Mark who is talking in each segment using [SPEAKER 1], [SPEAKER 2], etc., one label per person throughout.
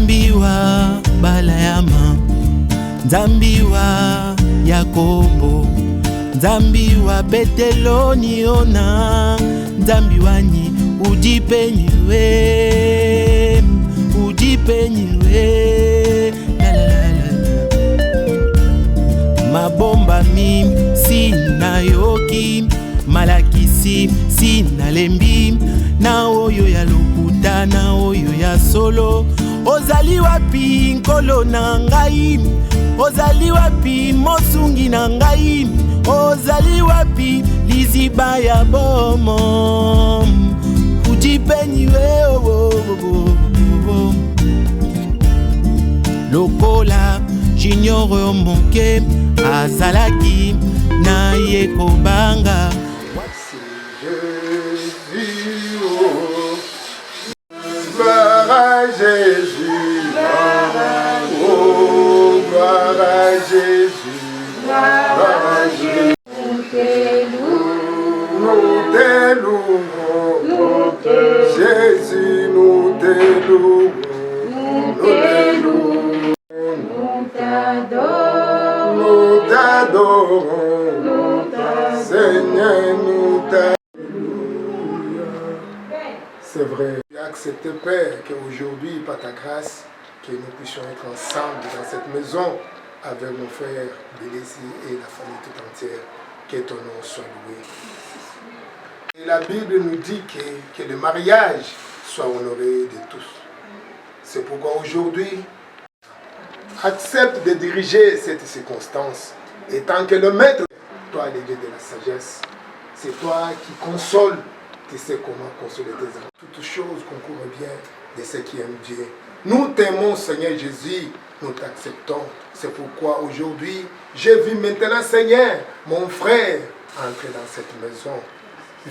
[SPEAKER 1] Nzambiwa Balayama, Nzambiwa Yakobo, Nzambiwa Beteloni ona, Nzambiwa ni ujipenyiwe, ujipenyiwe, la la la la. Mabomba mi sina yoki, malakisi sina lembi, na oyo ya lokuta na oyo ya solo. Ozali wapi nkolo na ngai, ozali wapi mosungi na ngai, ozali wapi liziba ya bomo, ujipenyiwe lokola junior moke azalaki na ye kobanga.
[SPEAKER 2] Gloire à Jésus, oh gloire à Jésus, gloire à Jésus. Nous t'élouons, Jésus, nous t'élouons, nous t'adorons, Seigneur, nous t'adorons. C'est vrai. Accepté, Père, qu'aujourd'hui, par ta grâce, que nous puissions être ensemble dans cette maison avec mon frère Bélézi et la famille tout entière. Que ton nom soit loué. Et la Bible nous dit que le mariage soit honoré de tous. C'est pourquoi aujourd'hui, accepte de diriger cette circonstance. Et tant que le maître, toi, le Dieu de la sagesse, c'est toi qui consoles. Tu sais comment consoler tes enfants. Toutes choses concourent bien de ceux qui aiment Dieu. Nous t'aimons, Seigneur Jésus, nous t'acceptons. C'est pourquoi aujourd'hui, j'ai vu maintenant, Seigneur, mon frère, entrer dans cette maison.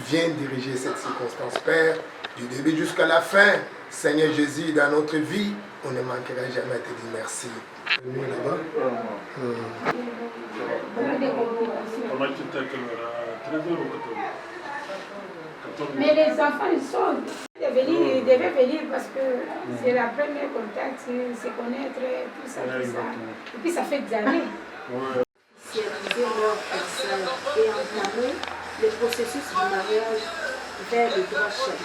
[SPEAKER 2] Viens diriger cette circonstance, Père, du début jusqu'à la fin. Seigneur Jésus, dans notre vie, on ne manquera jamais de te dire merci.
[SPEAKER 3] Mais les enfants, ils sont. Ils devaient venir parce que c'est la première contact, se connaître, tout ça, tout ça. Et puis ça fait des années.
[SPEAKER 4] Réaliser leur personne et entamer le processus du mariage vers le droit chef.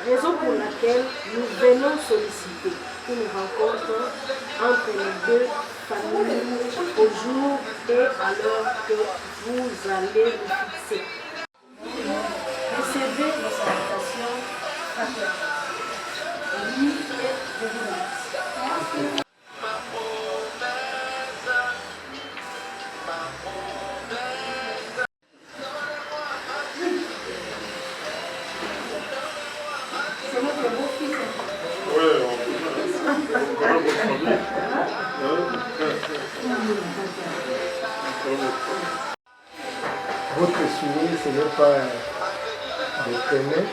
[SPEAKER 4] Raison pour laquelle nous venons solliciter une rencontre entre les deux familles au jour et à l'heure que vous allez vous fixer. Recevez nos salutations fraternelles. Oui, et je vous remercie.
[SPEAKER 3] C'est notre beau-fils.
[SPEAKER 2] Votre souvenir, ce n'est pas de traîner.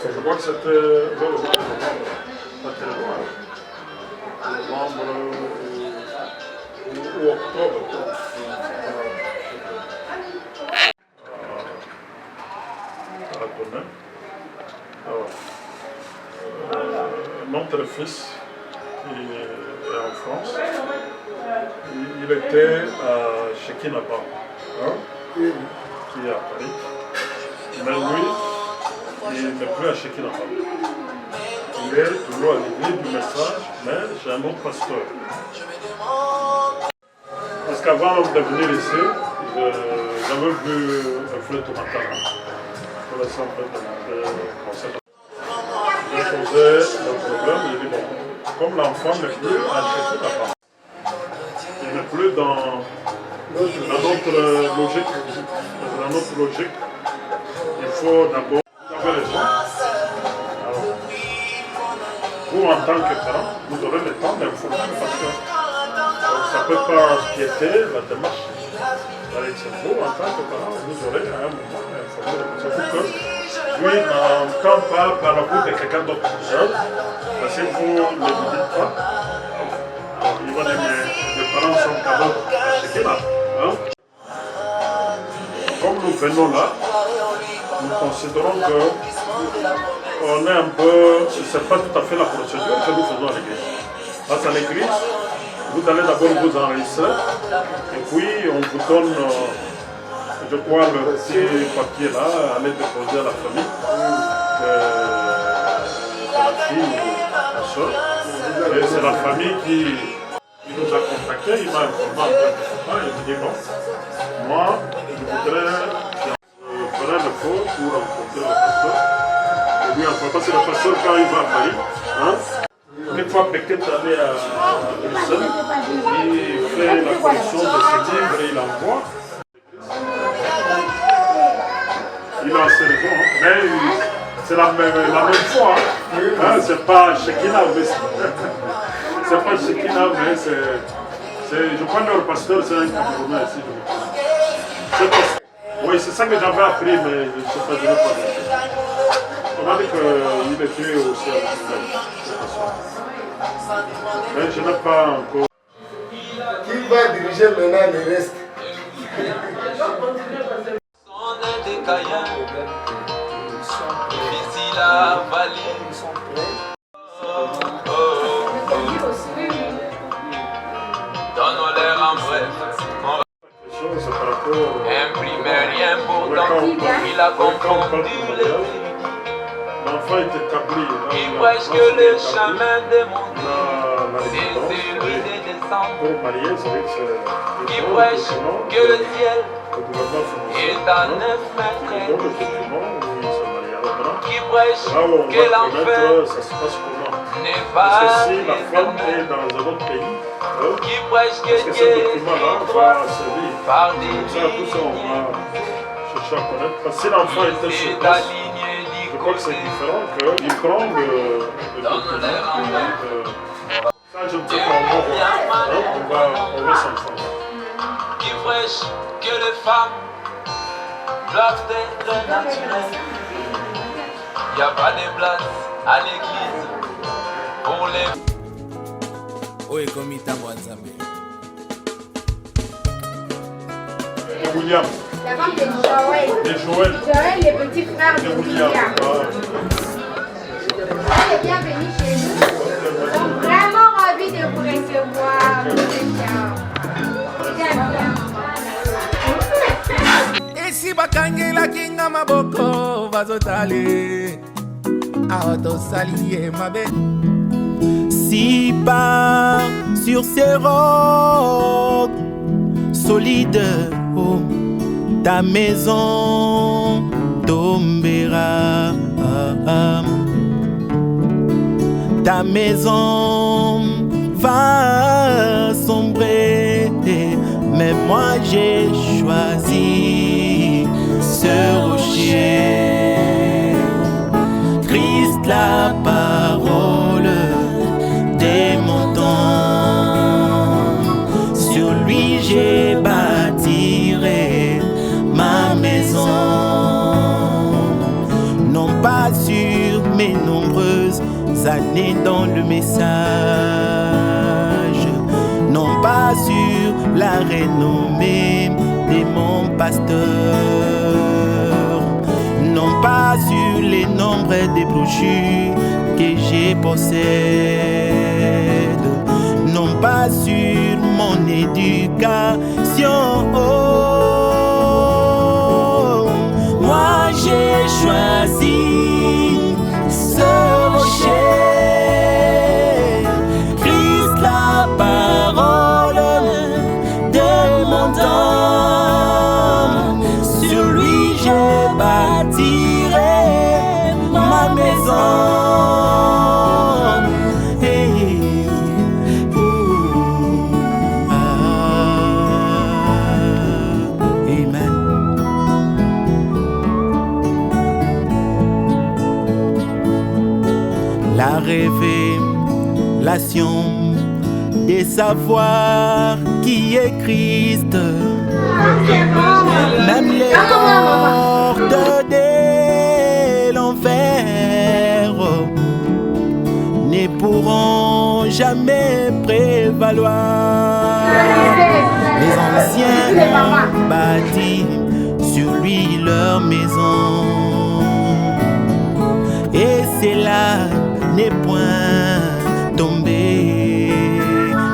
[SPEAKER 5] Je crois que c'était pas très loin. Novembre ou octobre. À la tournée. Notre fils est en France. Il était chez Kinapa, qui est à Paris. Mais lui, il n'est plus à Shekinapa. Il est toujours à l'église du message, mais j'ai un autre pasteur. Parce qu'avant de venir ici, j'avais vu un flûte au matin. Je laissais un peu demander conseil. J'ai posé le problème, j'ai dit bon, comme l'enfant n'est plus à Shekinapa, il n'est plus dans notre logique. Dans notre logique, il faut d'abord avoir les gens. Alors, vous, en tant que parents, vous aurez le temps d'informer parce que ça ne peut pas piéter la démarche. C'est vous, en tant que parents, vous aurez à un moment informé le conseil pour que lui n'entend pas par la bouche de quelqu'un d'autre. Parce que vous ne le dites pas, alors, il va dire mais les parents sont capables de checker là. venons là, nous considérons que on est un peu, c'est pas tout à fait la procédure que nous faisons à l'église. Face à l'église, vous allez d'abord vous enregistrer et puis on vous donne, je crois, le petit papier là, aller déposer à la famille de la fille ou la soeur. Et c'est la famille qui nous a contactés, il m'a informé en tant que papa, il me dit bon, moi je voudrais faire le faux pour rencontrer le pasteur. Et lui, enfin, parce que le pasteur, quand il va à Paris, hein, une fois peut-être allé à Bruxelles, il fait la collection de ses livres et il envoie. Il a ses raisons, hein, mais c'est la même fois. Hein, c'est pas Shekinah, mais c'est pas Shekinah, mais je crois que leur pasteur, c'est un Camerounais ici. Oui, c'est ça que j'avais appris, mais je ne sais pas, je n'ai pas dit. On m'a dit qu'il était aussi avec nous. Mais je n'ai pas encore.
[SPEAKER 2] Qui va diriger maintenant le reste?
[SPEAKER 6] Difficile à avaler. Donne-leur en bref. Imprimé rien pourtant, il a confondu les
[SPEAKER 5] l'enfant est établi.
[SPEAKER 6] qui prêche que le chemin des montagnes, c'est celui des descentes.
[SPEAKER 5] Pour marier, c'est vrai que c'est.
[SPEAKER 6] Qui prêche que le ciel
[SPEAKER 5] Le gouvernement français.
[SPEAKER 6] est à 9 mètres.
[SPEAKER 5] Donc, effectivement, oui, c'est marié. Alors maintenant,
[SPEAKER 6] Qui prêche
[SPEAKER 5] là où on
[SPEAKER 6] que
[SPEAKER 5] va
[SPEAKER 6] l'enfer
[SPEAKER 5] connaître, ça se passe comment?
[SPEAKER 6] n'est
[SPEAKER 5] Parce
[SPEAKER 6] pas
[SPEAKER 5] que si la femme
[SPEAKER 6] éternel.
[SPEAKER 5] est dans un autre pays,
[SPEAKER 6] Qui prêche que
[SPEAKER 5] est-ce que ce
[SPEAKER 6] Dieu
[SPEAKER 5] document-là
[SPEAKER 6] est droit
[SPEAKER 5] va servir?
[SPEAKER 6] par
[SPEAKER 5] Ça, tout
[SPEAKER 6] des
[SPEAKER 5] ça, on va chercher à connaître. Parce que si l'enfant était sur
[SPEAKER 6] c'est
[SPEAKER 5] place,
[SPEAKER 6] aligné
[SPEAKER 5] je crois que c'est différent qu'il prend le
[SPEAKER 6] Donne-leur en bref.
[SPEAKER 5] ça, je ne sais pas, on va voir. On va s'informer.
[SPEAKER 6] Qui prêche que les femmes doivent être naturelles. Il n'y a pas de place à l'église pour les.
[SPEAKER 1] oyo ekomi ntango ya nzambe.
[SPEAKER 5] Et William,
[SPEAKER 3] La femme de Joël.
[SPEAKER 5] et Joël,
[SPEAKER 3] Joël, le petit frère de
[SPEAKER 5] et William.
[SPEAKER 3] William.
[SPEAKER 5] Ah.
[SPEAKER 3] Elle est bienvenue chez nous. Nous sommes vraiment ravis de vous recevoir. Vous êtes bien.
[SPEAKER 1] esi bakangelaki nga maboko bazotale awa tosali ye mabe si pas sur ces rocs solides oh, ta maison tombera ta maison va sombrer mais moi j'ai choisi ce rocher, Christ la parole des montants. Sur lui j'ai bâtirai ma maison, non pas sur mes nombreuses années dans le message, non pas sur la renommée de mon pasteur, non pas sur les nombres des brochures que j'ai possède, non pas sur mon éducation. Oh, moi j'ai choisi ce rocher, Christ la parole de mon temps. Sur lui je bâtirai ma maison. Hey, ooh, amen. La révélation de savoir qui est Christ, même les portes de l'enfer ne pourront jamais prévaloir. Les anciens ont bâti sur lui leur maison. Et c'est là n'est point tombé.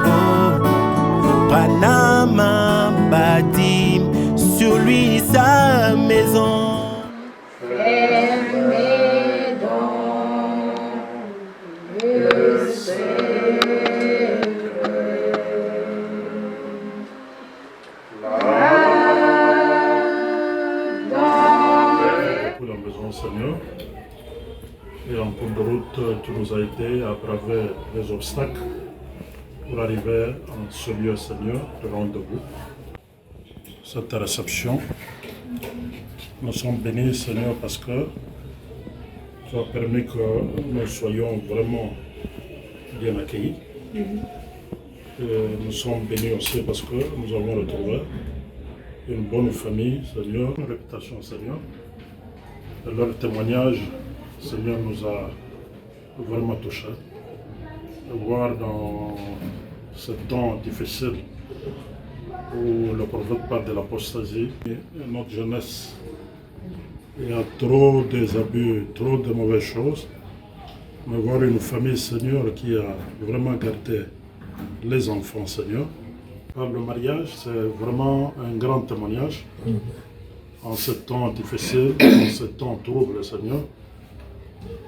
[SPEAKER 1] Oh, Panama bâtit sur lui sa maison.
[SPEAKER 5] La maison Seigneur, et en cours de route tu nous as aidé à braver les obstacles pour arriver en ce lieu Seigneur devant de vous. Cette réception, nous sommes bénis Seigneur parce que tu as permis que nous soyons vraiment bien accueillis. Et nous sommes bénis aussi parce que nous avons retrouvé une bonne famille Seigneur, une réputation Seigneur. Leur témoignage, Seigneur, nous a vraiment touchés. De voir dans ce temps difficile où le prophète parle de l'apostasie, notre jeunesse, il y a trop des abus, trop de mauvaises choses. Mais voir une famille, Seigneur, qui a vraiment gardé les enfants, Seigneur. Par le mariage, c'est vraiment un grand témoignage. En ce temps difficile, en ce temps trouble, Seigneur.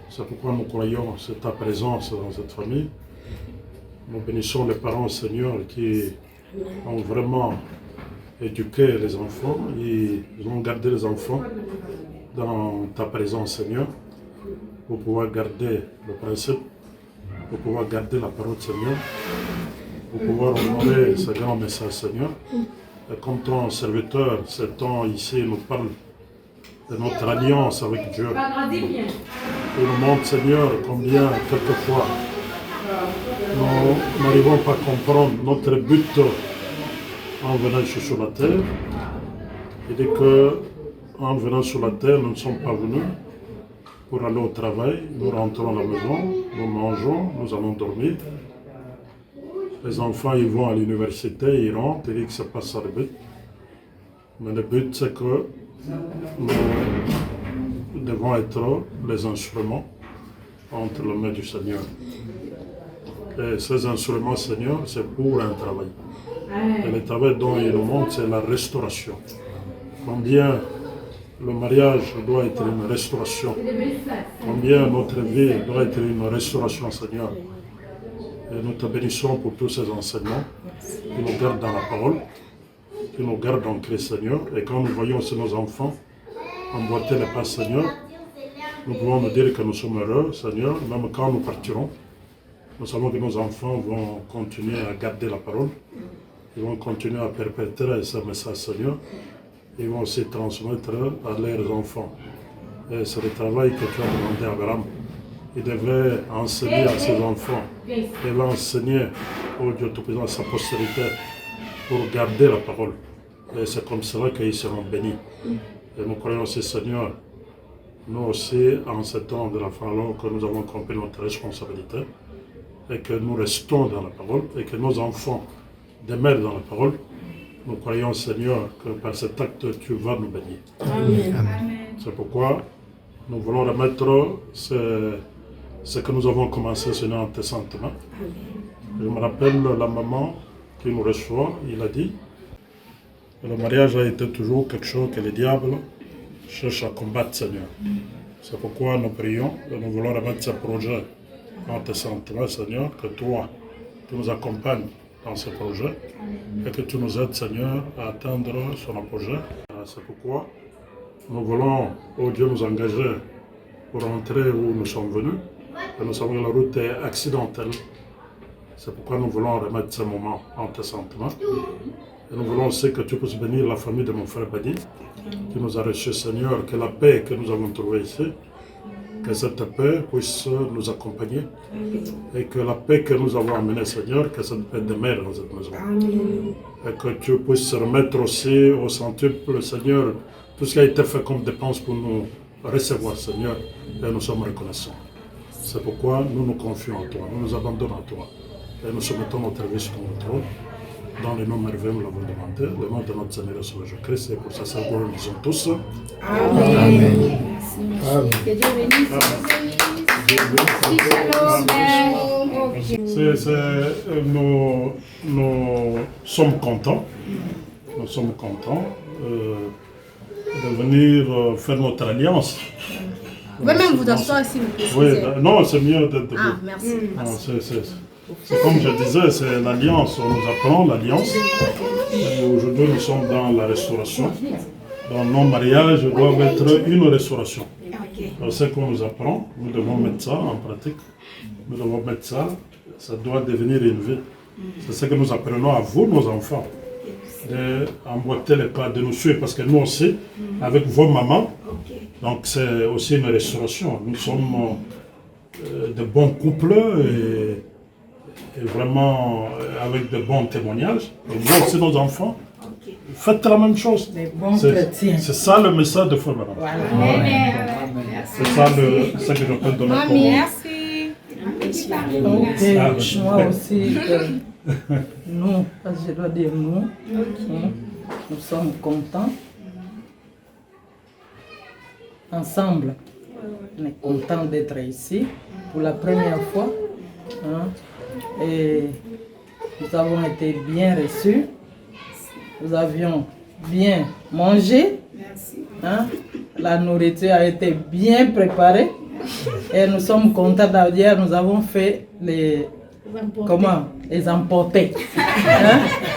[SPEAKER 5] C'est pourquoi nous croyons c'est ta présence dans cette famille. Nous bénissons les parents, Seigneur, qui ont vraiment éduqué les enfants. Ils ont gardé les enfants dans ta présence, Seigneur, pour pouvoir garder le principe, pour pouvoir garder la parole, Seigneur, pour pouvoir honorer ce grand message, Seigneur. Et comme ton serviteur, ce temps ici nous parle de notre alliance avec Dieu. Il nous montre, Seigneur, combien quelquefois nous n'arrivons pas à comprendre notre but en venant sur la terre. Il dit qu'en venant sur la terre, nous ne sommes pas venus pour aller au travail. Nous rentrons à la maison, nous mangeons, nous allons dormir. Les enfants, ils vont à l'université, ils rentrent, ils disent que ce n'est pas ça le but. Mais le but, c'est que nous devons être les instruments entre les mains du Seigneur. Et ces instruments, Seigneur, c'est pour un travail. Et le travail dont il nous montre, c'est la restauration. Combien le mariage doit être une restauration. Combien notre vie doit être une restauration, Seigneur. Et nous te bénissons pour tous ces enseignements qui nous gardent dans la parole, qui nous gardent en Christ, Seigneur. Et quand nous voyons aussi nos enfants emboîter les pas, Seigneur, nous pouvons nous dire que nous sommes heureux, Seigneur, même quand nous partirons. Nous savons que nos enfants vont continuer à garder la parole, ils vont continuer à perpétrer ce message, Seigneur. Ils vont aussi transmettre à leurs enfants. Et c'est le travail que tu as demandé à Abraham. Il devait enseigner à ses enfants. Il devait enseigner au Dieu Tout-Puissant à sa postérité pour garder la parole. Et c'est comme cela qu'ils seront bénis. Et nous croyons aussi, Seigneur, nous aussi, en ce temps de la fin, alors que nous avons compris notre responsabilité, et que nous restons dans la parole, et que nos enfants demeurent dans la parole, nous croyons, Seigneur, que par cet acte, tu vas nous bénir. Amen. C'est pourquoi nous voulons remettre ce que nous avons commencé, Seigneur, en tes saintes mains. Je me rappelle la maman qui nous reçoit, il a dit que le mariage a été toujours quelque chose que le diable cherche à combattre, Seigneur. C'est pourquoi nous prions et nous voulons remettre ce projet en tes saintes mains, Seigneur, que toi, tu nous accompagnes dans ce projet et que tu nous aides, Seigneur, à atteindre son apogée. C'est pourquoi nous voulons, oh Dieu, nous engager pour rentrer où nous sommes venus. Et nous savons que la route est accidentelle. C'est pourquoi nous voulons remettre ce moment en tes saintes mains. Et nous voulons aussi que tu puisses bénir la famille de mon frère Badi, qui nous a reçus, Seigneur, que la paix que nous avons trouvée ici, que cette paix puisse nous accompagner et que la paix que nous avons amenée, Seigneur, que cette paix demeure dans cette maison. Et que tu puisses remettre aussi au centuple, Seigneur, tout ce qui a été fait comme dépense pour nous recevoir, Seigneur, et nous sommes reconnaissants. C'est pourquoi nous nous confions en toi, nous nous abandonnons à toi et nous soumettons notre vie sur ton trône. Dans le nom merveilleux, nous l'avons demandé. Le nom de notre Seigneur et Sauveur Jésus-Christ, et pour sa seule gloire, nous disons tous.
[SPEAKER 3] Amen.
[SPEAKER 2] Amen. Amen.
[SPEAKER 3] Que Dieu bénisse.
[SPEAKER 5] Nous sommes contents. Nous sommes contents de venir faire notre alliance.
[SPEAKER 7] Vous pouvez même vous asseoir si vous
[SPEAKER 5] Oui,
[SPEAKER 7] plaît.
[SPEAKER 5] non, c'est mieux d'être debout.
[SPEAKER 7] Ah, merci.
[SPEAKER 5] Non, c'est comme je disais, c'est l'alliance. On nous apprend l'alliance. Aujourd'hui, nous sommes dans la restauration. Dans nos mariages doivent être une restauration. C'est ce qu'on nous apprend. Nous devons mettre ça en pratique. Nous devons mettre ça. Ça doit devenir une vie. C'est ce que nous apprenons à vous, nos enfants. D'emboîter les pas, de nous suivre. Parce que nous aussi, avec vos mamans, donc c'est aussi une restauration. Nous sommes de bons couples et vraiment avec de bons témoignages. Et vous aussi, nos enfants, faites la même chose. C'est ça le message de Foi Madame.
[SPEAKER 7] Voilà.
[SPEAKER 5] C'est ça ce que je peux donner pour vous.
[SPEAKER 7] Merci.
[SPEAKER 8] Ok, moi aussi, nous, parce que je dois dire nous, nous sommes contents. Ensemble, on est contents d'être ici pour la première fois. Et nous avons été bien reçus. Nous avions bien mangé. La nourriture a été bien préparée. Et nous sommes contents d'ailleurs, nous avons fait les emporter.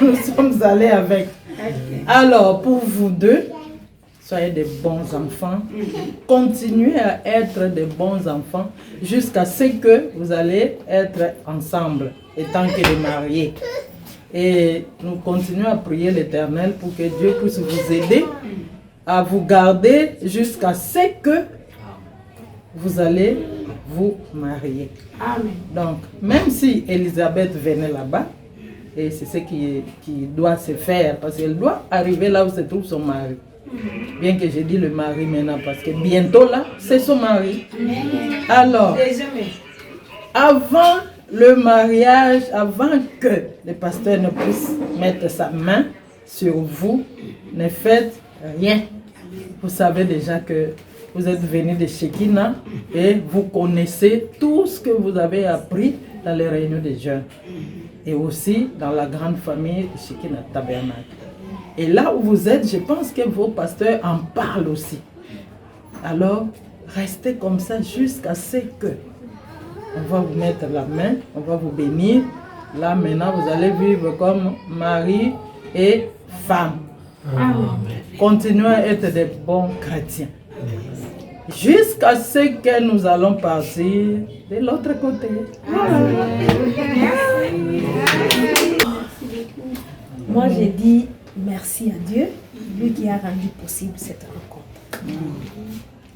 [SPEAKER 8] Nous sommes allés avec. Alors, pour vous deux, soyez des bons enfants. Continuez à être des bons enfants jusqu'à ce que vous allez être ensemble, étant que les mariés. Et nous continuons à prier l'Éternel pour que Dieu puisse vous aider à vous garder jusqu'à ce que vous allez vous marier.
[SPEAKER 3] Amen.
[SPEAKER 8] Donc, même si Elisabeth venait là-bas, et c'est ce qui doit se faire, parce qu'elle doit arriver là où se trouve son mari. Bien que je dis le mari maintenant, parce que bientôt là, c'est son mari. Alors, avant le mariage, avant que le pasteur ne puisse mettre sa main sur vous, ne faites rien. Vous savez déjà que vous êtes venus de Shekinah et vous connaissez tout ce que vous avez appris dans les réunions des jeunes. Et aussi dans la grande famille de Shekinah Tabernacle. Et là où vous êtes, je pense que vos pasteurs en parlent aussi. Alors, restez comme ça jusqu'à ce que on va vous mettre la main, on va vous bénir. Là maintenant, vous allez vivre comme mari et femme. Amen. Continuez à être des bons chrétiens. Jusqu'à ce que nous allons partir de l'autre côté.
[SPEAKER 4] Moi, j'ai dit merci à Dieu, lui qui a rendu possible cette rencontre.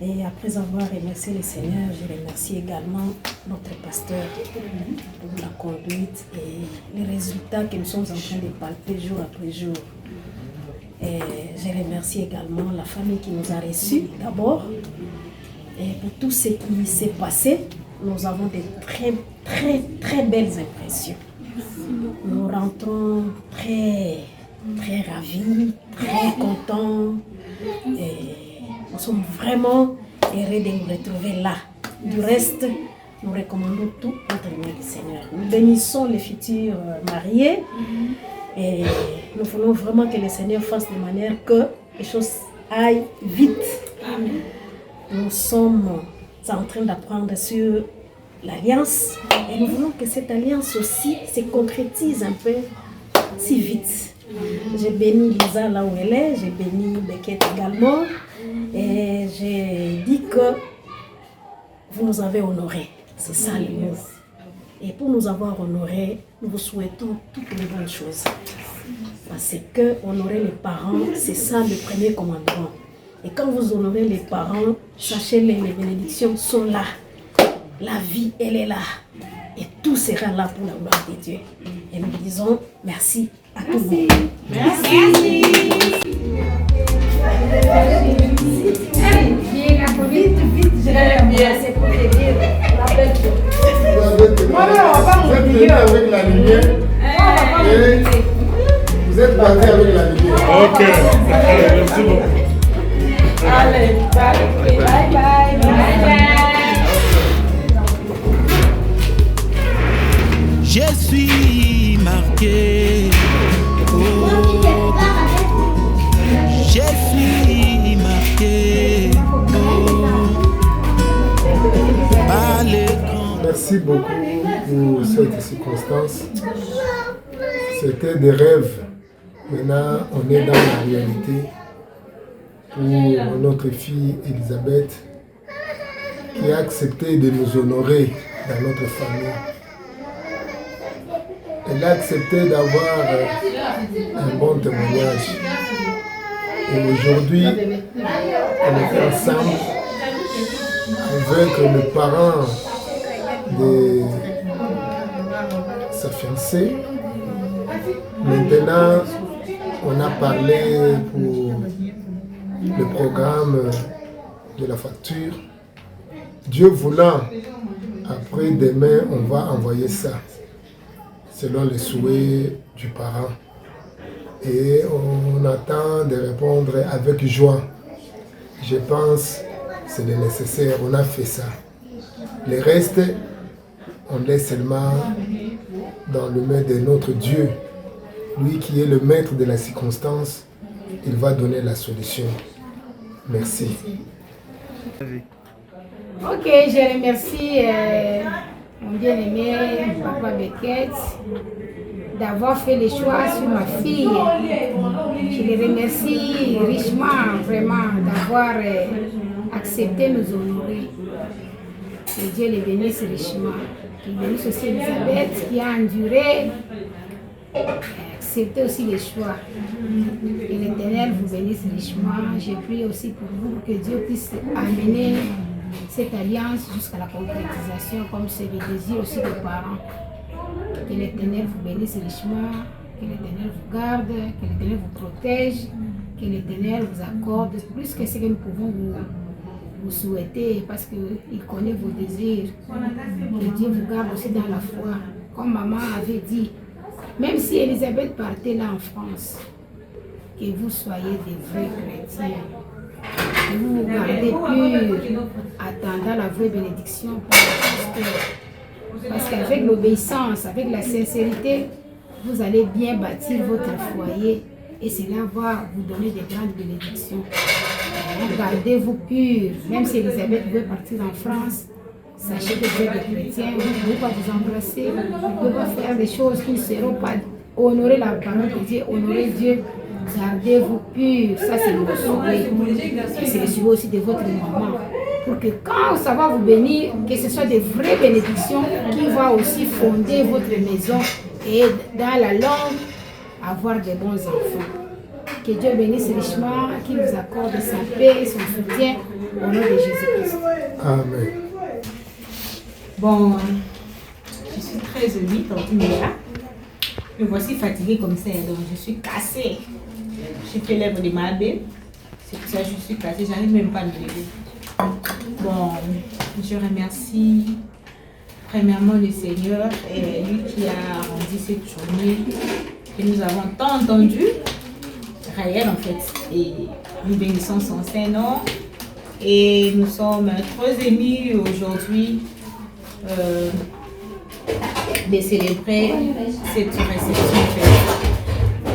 [SPEAKER 4] Et après avoir remercié le Seigneur, je remercie également notre pasteur pour la conduite et les résultats que nous sommes en train de palper jour après jour. Et je remercie également la famille qui nous a reçus d'abord. Et pour tout ce qui s'est passé, nous avons de très belles impressions. Nous rentrons très ravis, très contents. Et nous sommes vraiment heureux de nous retrouver là. Du reste, nous recommandons tout entre les mains du Seigneur. Nous bénissons les futurs mariés. Et nous voulons vraiment que le Seigneur fasse de manière que les choses aillent vite. Amen. Nous sommes en train d'apprendre sur l'alliance et nous voulons que cette alliance aussi se concrétise un peu si vite. J'ai béni Lisa là où elle est, j'ai béni Beckett également et j'ai dit que vous nous avez honorés. C'est ça le mot. Et pour nous avoir honorés, nous vous souhaitons toutes les bonnes choses. Parce que honorer les parents, c'est ça le premier commandement. Et quand vous honorez les parents, sachez-les, les bénédictions sont là. La vie, elle est là. Et tout sera là pour la gloire de Dieu. Et nous disons merci à tout le monde.
[SPEAKER 3] Merci. Vite, je vais bien. C'est pour te dire la belle chose.
[SPEAKER 2] Avec la lumière.
[SPEAKER 5] Ok, merci beaucoup.
[SPEAKER 3] Allez, bye bye. Bye bye.
[SPEAKER 1] Je suis marqué. Oh. Je suis marqué. Oh. Par les grands.
[SPEAKER 2] Merci beaucoup pour cette circonstance. C'était des rêves. Maintenant, on est dans la réalité pour notre fille Elisabeth qui a accepté de nous honorer dans notre famille. Elle a accepté d'avoir un bon témoignage. Et aujourd'hui, on est ensemble avec le parent de sa fiancée. Maintenant, on a parlé pour le programme de la facture. Dieu voulant, après demain, on va envoyer ça selon les souhaits du parent. Et on attend de répondre avec joie. Je pense que c'est le nécessaire, on a fait ça. Le reste, on laisse seulement dans le main de notre Dieu. Lui qui est le maître de la circonstance, il va donner la solution. Merci.
[SPEAKER 3] Ok, je remercie mon bien-aimé Papa Beckett d'avoir fait le choix sur ma fille. Je le remercie richement, vraiment, d'avoir accepté de nous honorer. Que Dieu les bénisse richement. Qu'il bénisse aussi Elisabeth qui a enduré, accepté aussi les choix. Que l'Éternel vous bénisse richement. Je prie aussi pour vous que Dieu puisse amener cette alliance jusqu'à la concrétisation, comme c'est le désir aussi des parents. Que l'Éternel vous bénisse richement, que l'Éternel vous garde, que l'Éternel vous protège, que l'Éternel vous accorde plus que ce que nous pouvons vous souhaiter, parce qu'il connaît vos désirs. Que Dieu vous garde aussi dans la foi. Comme maman avait dit, même si Elisabeth partait là en France, que vous soyez des vrais chrétiens. Que vous vous gardez pur, attendant la vraie bénédiction pour le pasteur. Parce qu'avec l'obéissance, avec la sincérité, vous allez bien bâtir votre foyer et cela va vous donner de grandes bénédictions. Gardez-vous pur, même si Elisabeth veut partir en France, sachez que vous êtes des chrétiens, vous ne pouvez pas vous embrasser, vous ne pouvez pas faire des choses qui ne seront pas honorer la parole de Dieu, honorer Dieu. Gardez-vous pur, ça c'est le souhait. C'est le souhait aussi de votre maman. Pour que quand ça va vous bénir, que ce soit des vraies bénédictions qui vont aussi fonder votre maison et dans la longue, avoir de bons enfants. Que Dieu bénisse richement, qu'il vous accorde sa paix et son soutien au nom de Jésus-Christ.
[SPEAKER 2] Amen.
[SPEAKER 9] Bon, je suis très émue, tantôt là. Me voici fatiguée comme ça, donc je suis cassée. J'ai fait l'œuvre de ma belle. C'est pour ça que je suis cassée, j'arrive même pas à me lever. Bon, je remercie premièrement le Seigneur et lui qui a rendu cette journée que nous avons tant entendu, réel en fait. Et nous bénissons son Saint-Nom. Et nous sommes très émus aujourd'hui de célébrer cette réception.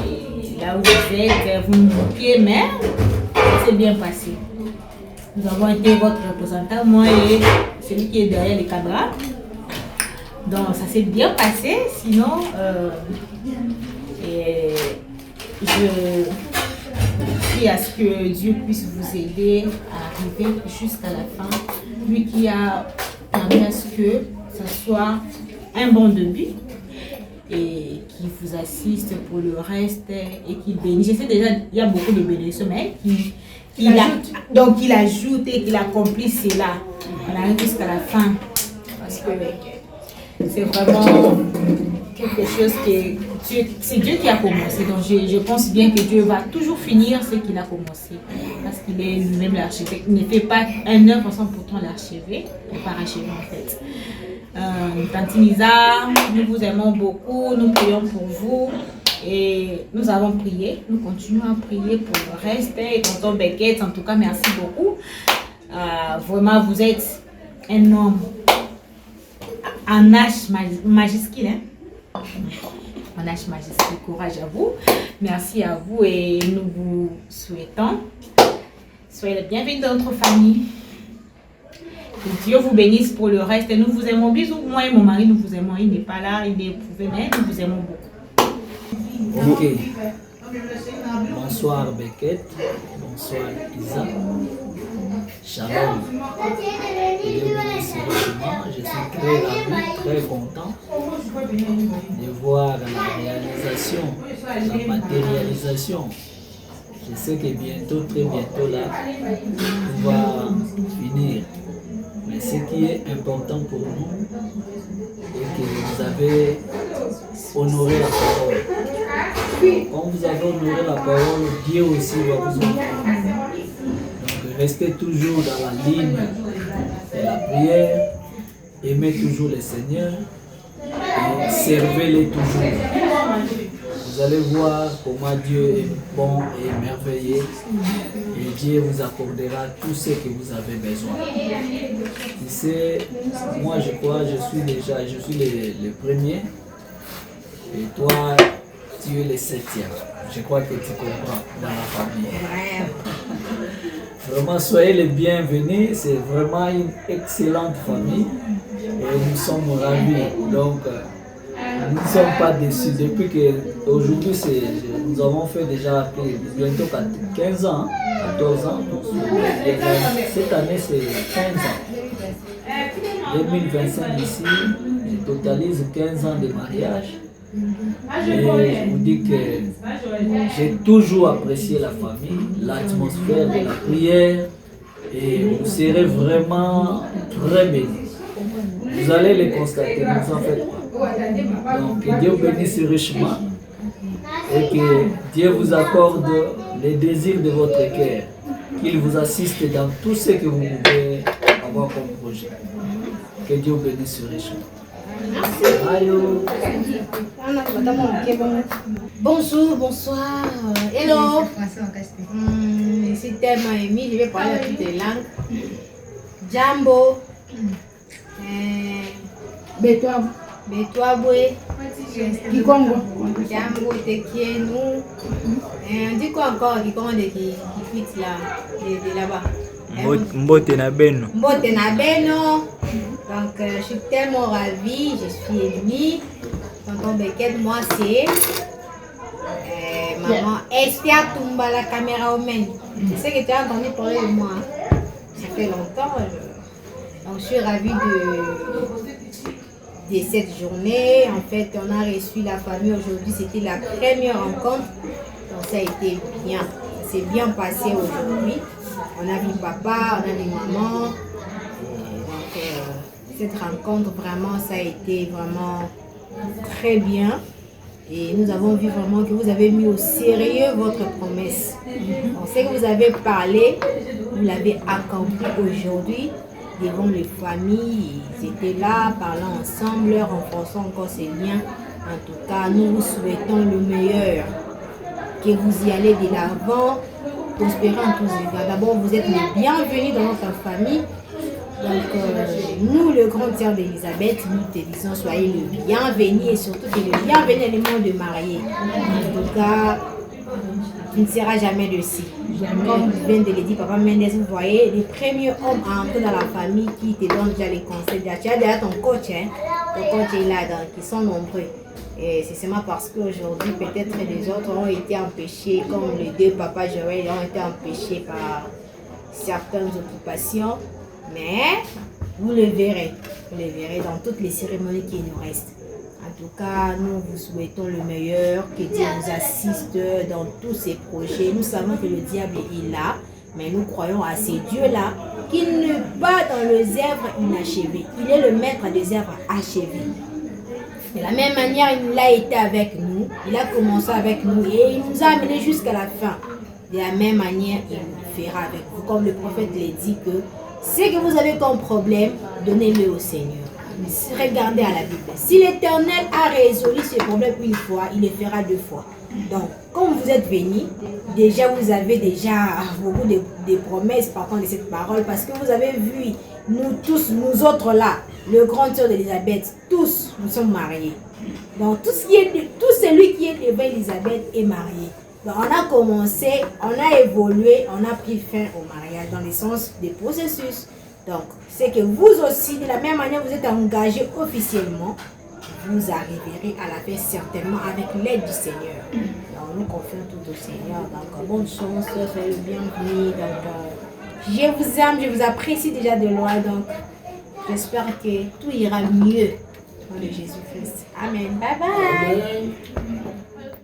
[SPEAKER 9] Et là où vous êtes, vous me moquez, mais c'est bien passé. Nous avons été votre représentant, moi et celui qui est derrière les caméras. Donc ça s'est bien passé, sinon je prie à ce que Dieu puisse vous aider à arriver jusqu'à la fin. Lui qui a permis à ce que ça soit un bon début et qui vous assiste pour le reste et qui bénisse. Je sais déjà il y a beaucoup de bénédictions, mais qu'il ajoute et qu'il accomplit cela. On arrive jusqu'à la fin. Parce que c'est vraiment quelque chose que c'est Dieu qui a commencé. Donc je pense bien que Dieu va toujours finir ce qu'il a commencé. Parce qu'il est lui-même l'archevêque. Il ne fait pas un œuvre sans pourtant l'archever. Il n'est pas archevé en fait. Tante Nisa, nous vous aimons beaucoup, nous prions pour vous. Et nous avons prié, nous continuons à prier pour le reste. Et tonton Beckett, en tout cas, merci beaucoup. Vraiment, vous êtes un homme en âge majuscule. Hein? En âge majuscule, courage à vous. Merci à vous et nous vous souhaitons. Soyez les bienvenus dans notre famille. Que Dieu vous bénisse pour le reste. Et nous vous aimons. Bisous. Moi et mon mari, nous vous aimons. Il n'est pas là, il est éprouvé, mais nous vous aimons beaucoup.
[SPEAKER 10] Ok. Bonsoir Beckett. Bonsoir Isa. Shalom. Je suis très ravi, très content de voir la réalisation, la matérialisation. Je sais que bientôt, très bientôt là, on va finir. Mais ce qui est important pour nous est que vous avez honoré la parole. Quand vous avez honoré la parole, Dieu aussi va vous honorer. Donc restez toujours dans la ligne de la prière, aimez toujours le Seigneur et servez-les toujours. Vous allez voir comment Dieu est bon et merveilleux et Dieu vous accordera tout ce que vous avez besoin. Tu sais, moi je crois, je suis le premier et toi tu es le 7e. Je crois que tu comprends dans la famille. Vraiment, soyez les bienvenus, c'est vraiment une excellente famille et nous sommes ravis. Donc, nous ne sommes pas déçus depuis qu'aujourd'hui, nous avons fait déjà bientôt 15 ans, 14 ans. Cette année, c'est 15 ans. 2025 ici, je totalise 15 ans de mariage. Et je vous dis que j'ai toujours apprécié la famille, l'atmosphère de la prière et vous serez vraiment très bénis. Vous allez les constater, ne vous en faites pas. Donc que Dieu bénisse richement et que Dieu vous accorde les désirs de votre cœur, qu'il vous assiste dans tout ce que vous pouvez avoir comme projet. Que Dieu bénisse richement.
[SPEAKER 3] Bonjour, bonsoir. Hello. Je suis tellement émue, je vais parler toutes les langues. Jambo. Betwabwe. Kikongo. Jambo, Tekienu. On dit quoi encore Kikongo qui quitte de là-bas?
[SPEAKER 11] Mbote na beno.
[SPEAKER 3] Mbote na beno. Donc je suis tellement ravie, je suis émue. Tonton Beckett, moi c'est maman Esther Toumba, la caméra humaine. Je sais que tu as entendu parler de moi. Ça fait longtemps. Donc je suis ravie de cette journée. En fait, on a reçu la famille aujourd'hui. C'était la première rencontre. Donc ça a été bien. Ça s'est bien passé aujourd'hui. On a vu papa, on a vu maman. Donc cette rencontre, vraiment, ça a été vraiment très bien. Et nous avons vu vraiment que vous avez mis au sérieux votre promesse. On sait que vous avez parlé, vous l'avez accompli aujourd'hui devant les familles. Ils étaient là, parlant ensemble, renforçant encore ces liens. En tout cas, nous vous souhaitons le meilleur. Que vous y allez de l'avant, prospérer en tous égards. D'abord, vous êtes les bienvenus dans notre famille. Donc, nous, le grand sœur d'Elisabeth, nous te disons, soyez le bienvenu et surtout que le bienvenu est le monde de marier. En tout cas, tu ne seras jamais de ci. Comme vient de le dire Papa Mendes, vous voyez, les premiers hommes à entrer dans la famille qui te donnent déjà les conseils. Tu as déjà ton coach, hein? Ton coach est là, donc ils sont nombreux. Et c'est seulement parce qu'aujourd'hui, peut-être les autres ont été empêchés, comme les deux papas Joël ont été empêchés par certaines occupations. Mais vous le verrez dans toutes les cérémonies qui nous restent. En tout cas, nous vous souhaitons le meilleur, que Dieu vous assiste dans tous ces projets. Nous savons que le diable est là, mais nous croyons à ces dieux-là qui ne bat dans les œuvres inachevées. Il est le maître des œuvres achevées. De la même manière, il a été avec nous, il a commencé avec nous et il nous a amenés jusqu'à la fin. De la même manière, il le fera avec vous. Comme le prophète l'a dit que ce que vous avez comme problème, donnez-le au Seigneur. regardez à la Bible. Si l'Éternel a résolu ce problème une fois, il le fera 2 fois. Donc, comme vous êtes venus, déjà vous avez beaucoup de promesses par contre de cette parole, parce que vous avez vu, nous tous, nous autres là, le grand sœur d'Élisabeth, tous nous sommes mariés. Donc, tout celui qui est devant Élisabeth est marié. Donc, on a commencé, on a évolué, on a pris fin au mariage dans le sens des processus. Donc, c'est que vous aussi, de la même manière, vous êtes engagés officiellement, vous arriverez à la paix certainement avec l'aide du Seigneur. Donc, nous confions tout au Seigneur. Donc, bonne chance, soyez le bienvenu. Donc, je vous aime, je vous apprécie déjà de loin. Donc, j'espère que tout ira mieux. Au nom de Jésus-Christ. Amen. Bye bye.